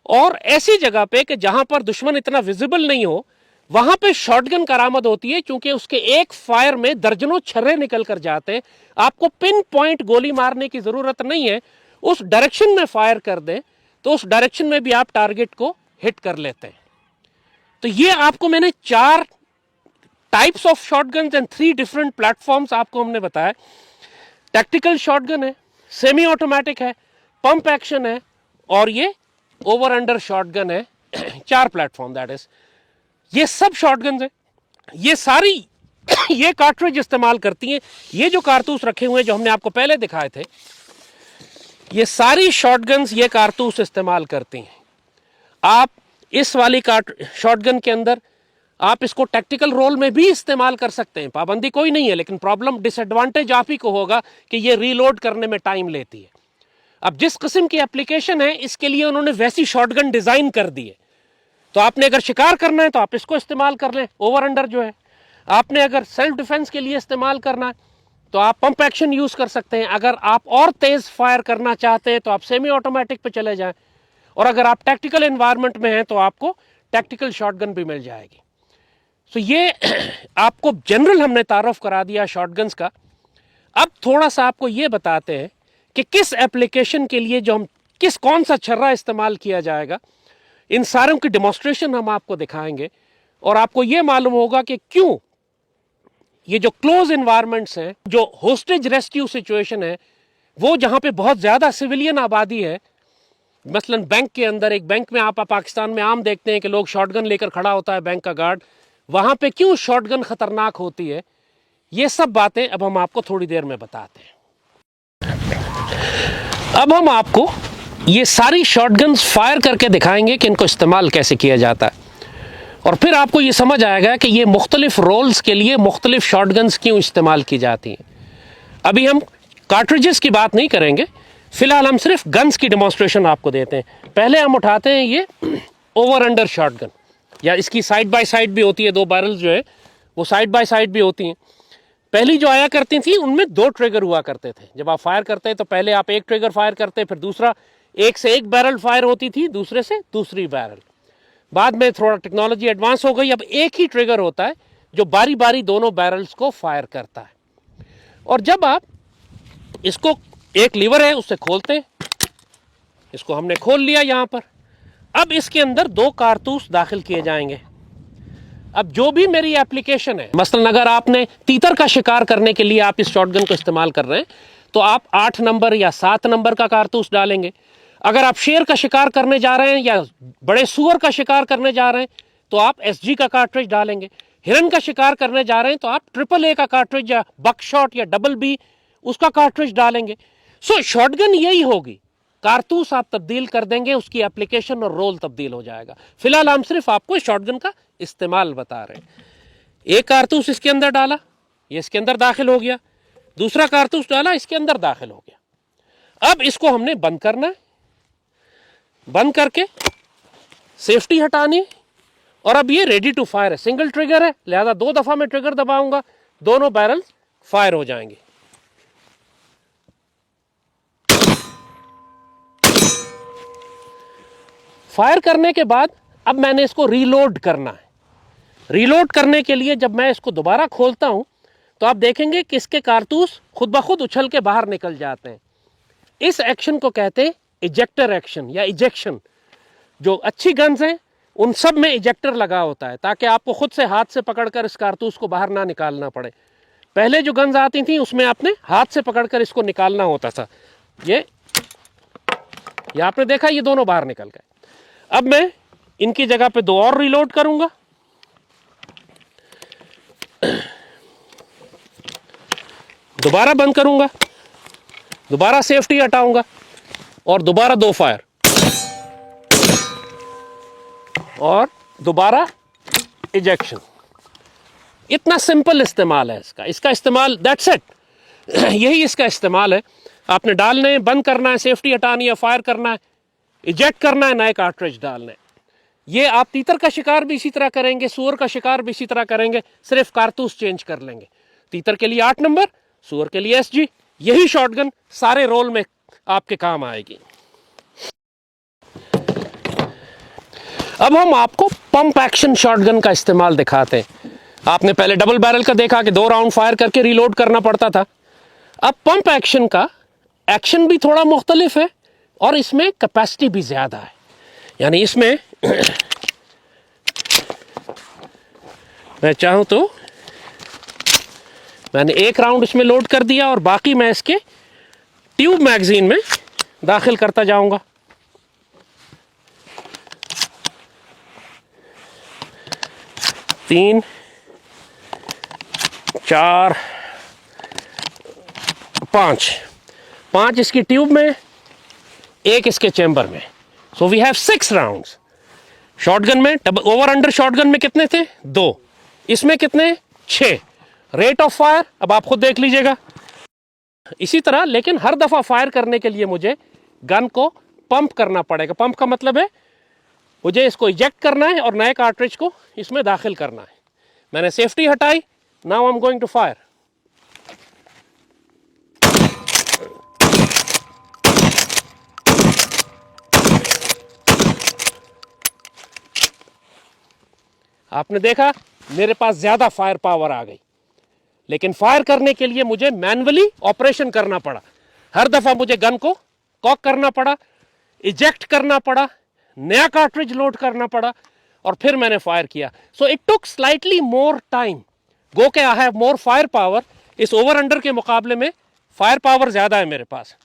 और ऐसी जगह पे कि जहां पर दुश्मन इतना विजिबल नहीं हो, वहां पे शॉटगन करामद होती है, क्योंकि उसके एक फायर में दर्जनों छर्रे निकल कर जाते हैं। आपको पिन पॉइंट गोली मारने की जरूरत नहीं है, उस डायरेक्शन में फायर कर दें तो उस डायरेक्शन में भी आप टारगेट को हिट कर लेते हैं। तो ये आपको मैंने 4 types of shotguns and 3 different platforms आपको हमने बताया। टैक्टिकल शॉटगन है, सेमी ऑटोमेटिक है, पंप एक्शन है, और ये ओवर अंडर शॉटगन है। 4 प्लेटफॉर्म दैट इज। ये सब शॉटगन्स है, ये सारी ये कार्ट्रिज इस्तेमाल करती हैं। ये जो कारतूस रखे हुए हैं जो हमने आपको पहले दिखाए थे, ये सारी शॉटगन्स ये कारतूस इस्तेमाल करती हैं। आप इस वाली शॉटगन के अंदर आप इसको टैक्टिकल रोल में भी इस्तेमाल कर सकते हैं, पाबंदी कोई नहीं है, लेकिन प्रॉब्लम डिसएडवांटेज आप ही को होगा कि ये रीलोड करने में टाइम लेती है। अब जिस किस्म की एप्लीकेशन है, इसके लिए उन्होंने वैसी शॉटगन डिजाइन कर दी है। तो आपने अगर शिकार करना है तो आप इसको इस्तेमाल कर लें, ओवर अंडर जो है। आपने अगर सेल्फ डिफेंस के लिए इस्तेमाल करना है तो आप पंप एक्शन यूज कर सकते हैं। अगर आप और तेज फायर करना चाहते हैं तो आप सेमी ऑटोमेटिक पे चले जाएं, और अगर आप टैक्टिकल एनवायरनमेंट में हैं तो आपको टैक्टिकल शॉटगन भी मिल जाएगी। तो ये आपको जनरल हमने तारुफ करा दिया शॉटगन्स का। अब थोड़ा सा आपको ये बताते हैं कि किस एप्लीकेशन के लिए जो हम कौन सा छर्रा इस्तेमाल किया जाएगा। इन सारों की डेमोन्स्ट्रेशन हम आपको दिखाएंगे, और आपको ये मालूम होगा कि क्यों ये जो क्लोज एनवायरनमेंट्स हैं, जो होस्टेज रेस्क्यू सिचुएशन है, वो जहां पे बहुत ज्यादा सिविलियन आबादी है, मसलन बैंक के अंदर, एक बैंक में आप पाकिस्तान में आम देखते हैं कि लोग शॉटगन लेकर खड़ा होता है बैंक का गार्ड, वहां पे क्यों शॉटगन खतरनाक होती है, ये सब बातें अब हम आपको थोड़ी देर में बताते हैं। अब हम आपको ये सारी शॉटगन्स फायर करके दिखाएंगे कि इनको इस्तेमाल कैसे किया जाता है, और फिर आपको ये समझ आएगा कि ये मुख्तलिफ रोल्स के लिए मुख्तलिफ शॉटगन्स क्यों इस्तेमाल की जाती हैं। अभी हम कार्ट्रिजेस की बात नहीं करेंगे, फिलहाल हम सिर्फ गन्स की डेमोन्स्ट्रेशन आपको देते हैं। पहले हम उठाते हैं ये ओवर अंडर शॉटगन, या इसकी साइड बाय साइड भी होती है, 2 बैरल जो है वो साइड बाय साइड भी होती हैं। पहली जो आया करती थी उनमें 2 ट्रिगर हुआ करते थे। जब आप फायर करते तो पहले आप एक ट्रिगर फायर करते, फिर दूसरा, एक से एक बैरल फायर होती थी, दूसरे से दूसरी बैरल। बाद में थोड़ा टेक्नोलॉजी एडवांस हो गई, अब एक ही ट्रिगर होता है जो बारी बारी दोनों बैरल्स को फायर करता है। और जब आप इसको, एक लीवर है उससे खोलते हैं, इसको हमने खोल लिया यहां पर। अब इसके अंदर 2 कारतूस दाखिल किए जाएंगे। अब जो भी मेरी एप्लीकेशन है, मसलन अगर आपने तीतर का शिकार करने के लिए आप इस शॉटगन को इस्तेमाल कर रहे हैं तो आप 8 नंबर या 7 नंबर का कारतूस डालेंगे। अगर आप शेर का शिकार करने जा रहे हैं या बड़े सुअर का शिकार करने जा रहे हैं तो आप SG का कार्ट्रिज डालेंगे। हिरन का शिकार करने जा रहे हैं तो आप AAA का कार्ट्रिज या बकशॉट या BB उसका कार्ट्रिज डालेंगे। सो शॉटगन यही होगी, कारतूस आप तब्दील कर देंगे, उसकी एप्लीकेशन और रोल तब्दील हो जाएगा। फिलहाल हम सिर्फ आपको शॉटगन का इस्तेमाल बता रहे हैं। एक कारतूस इसके अंदर डाला, ये इसके अंदर दाखिल हो गया, दूसरा कारतूस डाला, इसके अंदर दाखिल हो गया। अब इसको हमने बंद करना है, बंद करके सेफ्टी हटानी, और अब ये रेडी टू फायर है। सिंगल ट्रिगर है, लिहाजा 2 दफा मैं ट्रिगर दबाऊंगा, दोनों बैरल फायर हो जाएंगे। फायर करने के बाद अब मैंने इसको रीलोड करना है। रीलोड करने के लिए जब मैं इसको दोबारा खोलता हूं तो आप देखेंगे कि इसके कारतूस खुद ब खुद उछल के बाहर निकल जाते हैं। इस एक्शन को कहते हैं इजेक्टर एक्शन या इजेक्शन। जो अच्छी गन्स हैं उन सब में इजेक्टर लगा होता है ताकि आपको खुद से हाथ से पकड़कर इस कारतूस को बाहर ना निकालना पड़े। पहले जो गन्स आती थी उसमें आपने हाथ से पकड़कर इसको निकालना होता था। ये ये आपने देखा, ये दोनों बाहर निकल गए। अब मैं इनकी जगह पे 2 और रिलोड करूंगा। दोबारा बंद करूंगा, दोबारा सेफ्टी हटाऊंगा और दोबारा 2 फायर और दोबारा इजेक्शन। इतना सिंपल इस्तेमाल है इसका। इसका इस्तेमाल, दैट्स इट, यही इसका इस्तेमाल है। आपने डालने, बंद करना है, सेफ्टी हटानी है, फायर करना है, इजेक्ट करना है, नए कार्ट्रिज डालने। ये आप तीतर का शिकार भी इसी तरह करेंगे, सूअर का शिकार भी इसी तरह करेंगे, सिर्फ कारतूस चेंज कर लेंगे। तीतर के लिए 8 नंबर, सूअर के लिए SG। यही शॉटगन सारे रोल में आपके काम आएगी। अब हम आपको पंप एक्शन शॉटगन का इस्तेमाल दिखाते हैं। आपने पहले डबल बैरल का देखा कि 2 राउंड फायर करके रीलोड करना पड़ता था। अब पंप एक्शन का एक्शन भी थोड़ा मुख्तलिफ है और इसमें कैपेसिटी भी ज़्यादा है। यानी इसमें मैं चाहूँ तो मैंने 1 राउंड इसमें लोड कर दिया और बाकी मैं इसके ट्यूब मैगजीन में दाखिल करता जाऊंगा। तीन, 4, 5 इसकी ट्यूब में, 1 इसके चैम्बर में। So we have 6 rounds. Shotgun में ओवर अंडर शॉटगन में कितने थे? 2। इसमें कितने? 6। रेट ऑफ फायर अब आप खुद देख लीजिएगा। इसी तरह, लेकिन हर दफा फायर करने के लिए मुझे गन को पंप करना पड़ेगा। पंप का मतलब है मुझे इसको इजेक्ट करना है और नए कार्ट्रिज को इसमें दाखिल करना है। मैंने सेफ्टी हटाई, now I am going to fire. आपने देखा मेरे पास ज्यादा फायर पावर आ गई, लेकिन फायर करने के लिए मुझे मैन्युअली ऑपरेशन करना पड़ा। हर दफा मुझे गन को कॉक करना पड़ा, इजेक्ट करना पड़ा, नया कार्ट्रिज लोड करना पड़ा और फिर मैंने फायर किया। So it took slightly more time. गो के I have more fire power. इस ओवर अंडर के मुकाबले में फायर पावर ज्यादा है मेरे पास।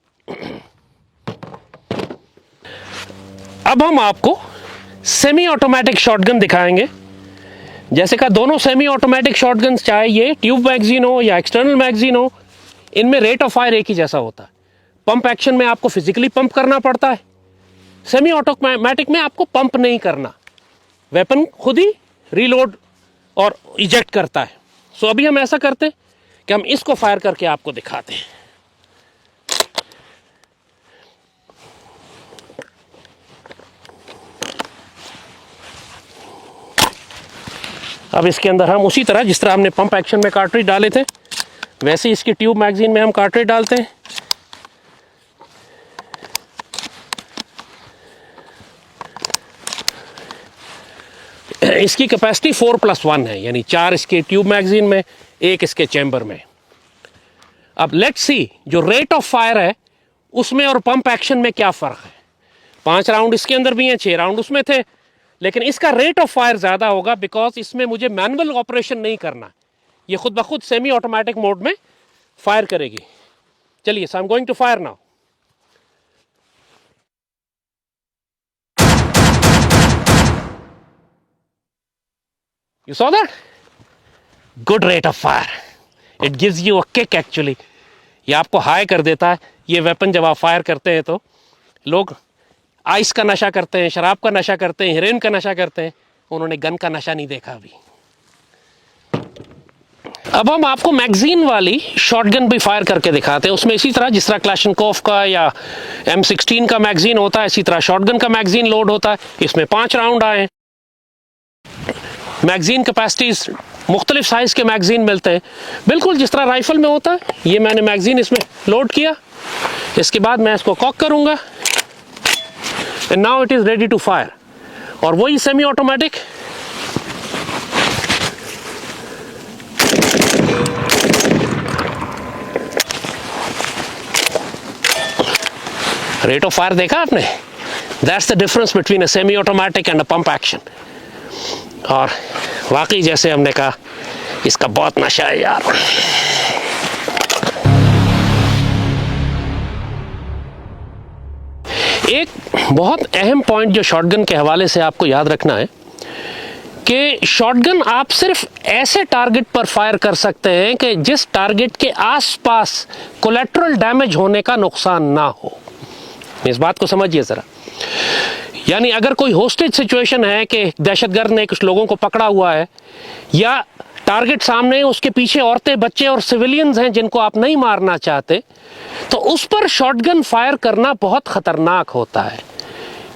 अब हम आपको सेमी ऑटोमेटिक शॉटगन दिखाएंगे। जैसे कहा, दोनों सेमी ऑटोमेटिक शॉटगन्स, चाहे ये ट्यूब मैगजीन हो या एक्सटर्नल मैगजीन हो, इनमें रेट ऑफ फायर एक ही जैसा होता है। पंप एक्शन में आपको फिजिकली पंप करना पड़ता है, सेमी ऑटोमेटिक में आपको पंप नहीं करना, वेपन खुद ही रीलोड और इजेक्ट करता है। सो अभी हम ऐसा करते हैं कि हम इसको फायर करके आपको दिखाते हैं। अब इसके अंदर हम उसी तरह, जिस तरह हमने पंप एक्शन में कार्ट्रिज डाले थे, वैसे इसकी ट्यूब मैगजीन में हम कार्ट्रिज डालते हैं। इसकी कैपेसिटी 4+1 है, यानी 4 इसके ट्यूब मैगजीन में, 1 इसके चैम्बर में। अब लेट्स सी जो रेट ऑफ फायर है उसमें और पंप एक्शन में क्या फ़र्क है। 5 राउंड इसके अंदर भी हैं, 6 राउंड उसमें थे, लेकिन इसका रेट ऑफ फायर ज़्यादा होगा बिकॉज इसमें मुझे मैनुअल ऑपरेशन नहीं करना। ये खुद ब खुद सेमी ऑटोमेटिक मोड में फायर करेगी। चलिए, so I am going to fire now. You saw that? Good rate of fire. It gives you a kick actually. ये आपको हाई कर देता है। ये वेपन जब आप फायर करते हैं तो लोग आइस का नशा करते हैं, शराब का नशा करते हैं, हेरोइन का नशा करते हैं, उन्होंने गन का नशा नहीं देखा अभी। अब हम आपको मैगजीन वाली शॉटगन भी फायर करके दिखाते हैं। उसमें इसी तरह, जिस तरह क्लैशनकोफ का या M16 का मैगजीन होता है, इसी तरह शॉटगन का मैगजीन लोड होता है। इसमें 5 राउंड आए। मैगजीन कैपेसिटीज मुख्तलिफ साइज़ के मैगजीन मिलते हैं, बिल्कुल जिस तरह राइफल में होता है। ये मैंने मैगजीन इसमें लोड किया, इसके बाद मैं इसको कॉक करूँगा and now it is ready to fire. और वही semi automatic rate of fire देखा आपने? That's the difference between a semi automatic and a pump action. और वाकई जैसे हमने कहा, इसका बहुत नशा है यार। एक बहुत अहम पॉइंट जो शॉटगन के हवाले से आपको याद रखना है कि शॉटगन आप सिर्फ ऐसे टारगेट पर फायर कर सकते हैं कि जिस टारगेट के आसपास कोलैटरल डैमेज होने का नुकसान ना हो। इस बात को समझिए ज़रा। यानी अगर कोई होस्टेज सिचुएशन है कि दहशतगर्द ने कुछ लोगों को पकड़ा हुआ है या टारगेट सामने है, उसके पीछे औरतें, बच्चे और सिविलियंस हैं जिनको आप नहीं मारना चाहते, तो उस पर शॉटगन फायर करना बहुत ख़तरनाक होता है।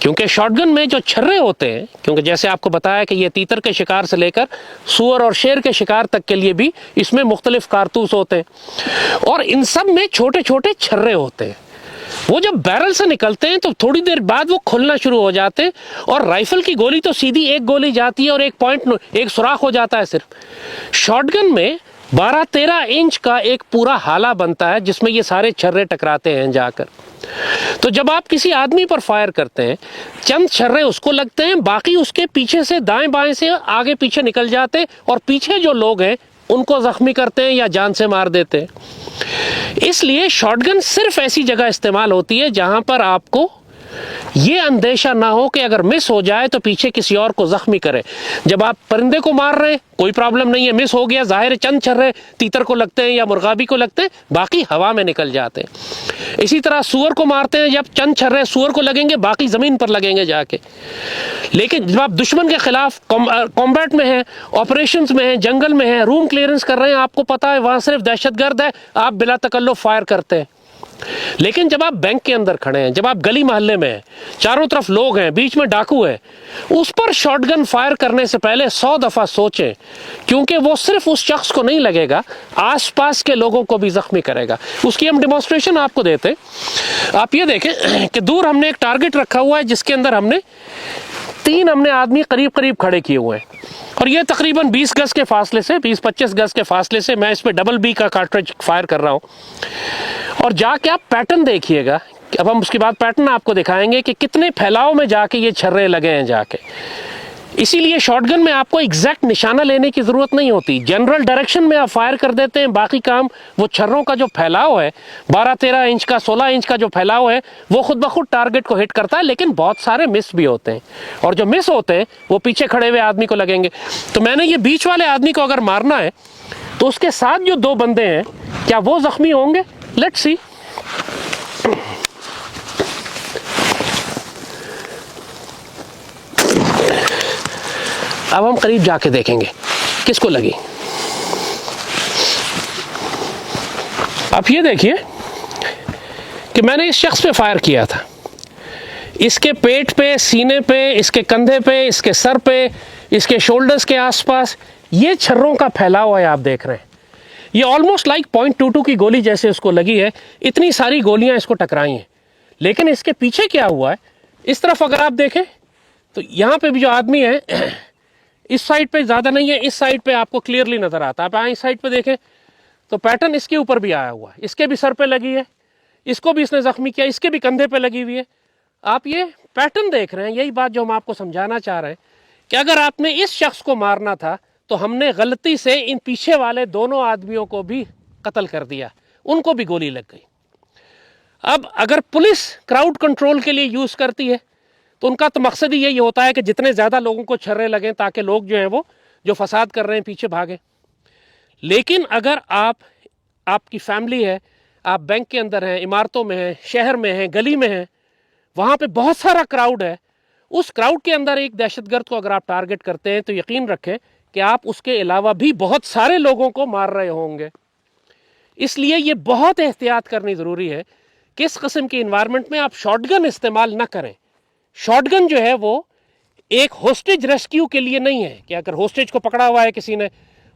क्योंकि शॉटगन में जो छर्रे होते हैं, क्योंकि जैसे आपको बताया कि ये तीतर के शिकार से लेकर सूअर और शेर के शिकार तक के लिए भी इसमें मुख्तलिफ कारतूस होते हैं और इन सब में छोटे छोटे छर्रे होते हैं। वो जब बैरल से निकलते हैं तो थोड़ी देर बाद वो खुलना शुरू हो जाते हैं और राइफल की गोली तो सीधी एक गोली जाती है और एक सुराख हो जाता है सिर्फ। शॉटगन में 12-13 इंच का एक पूरा हाला बनता है जिसमें ये सारे छर्रे टकराते हैं जाकर। तो जब आप किसी आदमी पर फायर करते हैं, चंद छर्रे उसको लगते हैं, बाकी उसके पीछे से दाएं बाएं से आगे पीछे निकल जाते हैं और पीछे जो लोग हैं उनको जख्मी करते हैं या जान से मार देते हैं। इसलिए शॉटगन सिर्फ ऐसी जगह इस्तेमाल होती है जहां पर आपको ये अंदेशा ना हो कि अगर मिस हो जाए तो पीछे किसी और को जख्मी करे। जब आप परिंदे को मार रहे हैं कोई प्रॉब्लम नहीं है, मिस हो गया, जाहिर है चंद छर्रे तीतर को लगते हैं या मुर्गाबी को लगते हैं, बाकी हवा में निकल जाते हैं। इसी तरह सूअर को मारते हैं, जब चंद छर्रे सूअर को लगेंगे बाकी ज़मीन पर लगेंगे जाके। लेकिन जब आप दुश्मन के खिलाफ कॉम्बैट में हैं, ऑपरेशंस में हैं, जंगल में हैं, रूम क्लियरेंस कर रहे हैं, आपको पता है वहाँ सिर्फ दहशतगर्द है, आप बिला तकल्लुफ़ फायर करते हैं। लेकिन जब आप बैंक के अंदर खड़े हैं, जब आप गली मोहल्ले में हैं, चारों तरफ लोग हैं, बीच में डाकू है, उस पर शॉटगन फायर करने से पहले 100 दफ़ा सोचें, क्योंकि वो सिर्फ उस शख्स को नहीं लगेगा, आसपास के लोगों को भी जख्मी करेगा। उसकी हम डेमोन्स्ट्रेशन आपको देते हैं। आप ये देखें कि दूर हमने एक टारगेट रखा हुआ है जिसके अंदर हमने 3 आदमी करीब करीब खड़े किए हुए हैं और ये तकरीबन 20 गज के फासले से, 20-25 गज के फासले से मैं इस पर डबल बी का कार्ट्रिज फायर कर रहा हूँ। और जाके आप पैटर्न देखिएगा, अब हम उसके बाद पैटर्न आपको दिखाएंगे कि कितने फैलाव में जाके ये छर्रे लगे हैं जाके। इसीलिए शॉटगन में आपको एग्जैक्ट निशाना लेने की ज़रूरत नहीं होती, जनरल डायरेक्शन में आप फायर कर देते हैं। बाकी काम वो छर्रों का जो फैलाव है, 12-13 इंच का, 16 इंच का जो फैलाव है, वो खुद ब खुद टारगेट को हिट करता है। लेकिन बहुत सारे मिस भी होते हैं और जो मिस होते हैं वो पीछे खड़े हुए आदमी को लगेंगे। तो मैंने ये बीच वाले आदमी को अगर मारना है तो उसके साथ जो 2 बंदे हैं, क्या वो जख्मी होंगे? Let's see. अब हम करीब जाके देखेंगे किसको लगी। आप ये देखिए कि मैंने इस शख्स पे फायर किया था, इसके पेट पे, सीने पे, इसके कंधे पे, इसके सर पे, इसके शोल्डर्स के आसपास ये छर्रों का फैलाव है। आप देख रहे हैं ये ऑलमोस्ट लाइक .22 की गोली जैसे उसको लगी है, इतनी सारी गोलियां इसको टकराई हैं। लेकिन इसके पीछे क्या हुआ है, इस तरफ अगर आप देखें तो यहाँ पे भी जो आदमी है, इस साइड पे ज़्यादा नहीं है, इस साइड पे आपको क्लियरली नज़र आता है। आप इस साइड पे देखें तो पैटर्न इसके ऊपर भी आया हुआ है, इसके भी सर पे लगी है, इसको भी इसने ज़ख्मी किया, इसके भी कंधे पे लगी हुई है। आप ये पैटर्न देख रहे हैं। यही बात जो हम आपको समझाना चाह रहे हैं कि अगर आपने इस शख्स को मारना था तो हमने गलती से इन पीछे वाले दोनों आदमियों को भी कत्ल कर दिया, उनको भी गोली लग गई। अब अगर पुलिस क्राउड कंट्रोल के लिए यूज़ करती है तो उनका तो मकसद ही यही होता है कि जितने ज़्यादा लोगों को छर्रे लगें ताकि लोग जो हैं वो जो फसाद कर रहे हैं पीछे भागें। लेकिन अगर आपकी फैमिली है, आप बैंक के अंदर हैं, इमारतों में हैं, शहर में हैं, गली में हैं, वहाँ पे बहुत सारा क्राउड है, उस क्राउड के अंदर एक दहशतगर्द को अगर आप टारगेट करते हैं तो यकीन रखें कि आप उसके अलावा भी बहुत सारे लोगों को मार रहे होंगे। इसलिए ये बहुत एहतियात करनी ज़रूरी है कि इस किस्म के इन्वायरमेंट में आप शॉटगन इस्तेमाल ना करें। शॉटगन जो है वो एक होस्टेज रेस्क्यू के लिए नहीं है कि अगर होस्टेज को पकड़ा हुआ है किसी ने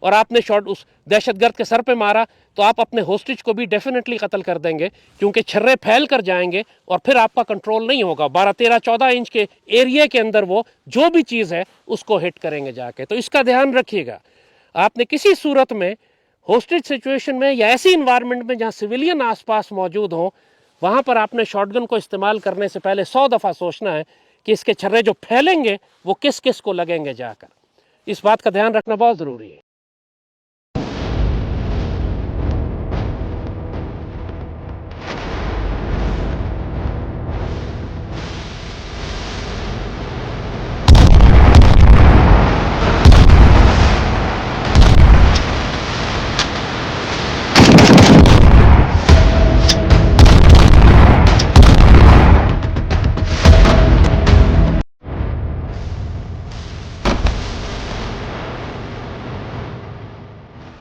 और आपने शॉट उस दहशतगर्द के सर पे मारा तो आप अपने होस्टेज को भी डेफिनेटली कत्ल कर देंगे, क्योंकि छर्रे फैल कर जाएंगे और फिर आपका कंट्रोल नहीं होगा। 12-13-14 इंच के एरिया के अंदर वो जो भी चीज़ है उसको हिट करेंगे जाके। तो इसका ध्यान रखिएगा। आपने किसी सूरत में होस्टेज सिचुएशन में या ऐसी इन्वायरमेंट में जहाँ सिविलियन आसपास मौजूद हों, वहाँ पर आपने शॉटगन को इस्तेमाल करने से पहले 100 दफ़ा सोचना है कि इसके छर्रे जो फैलेंगे वो किस किस को लगेंगे जाकर। इस बात का ध्यान रखना बहुत ज़रूरी है।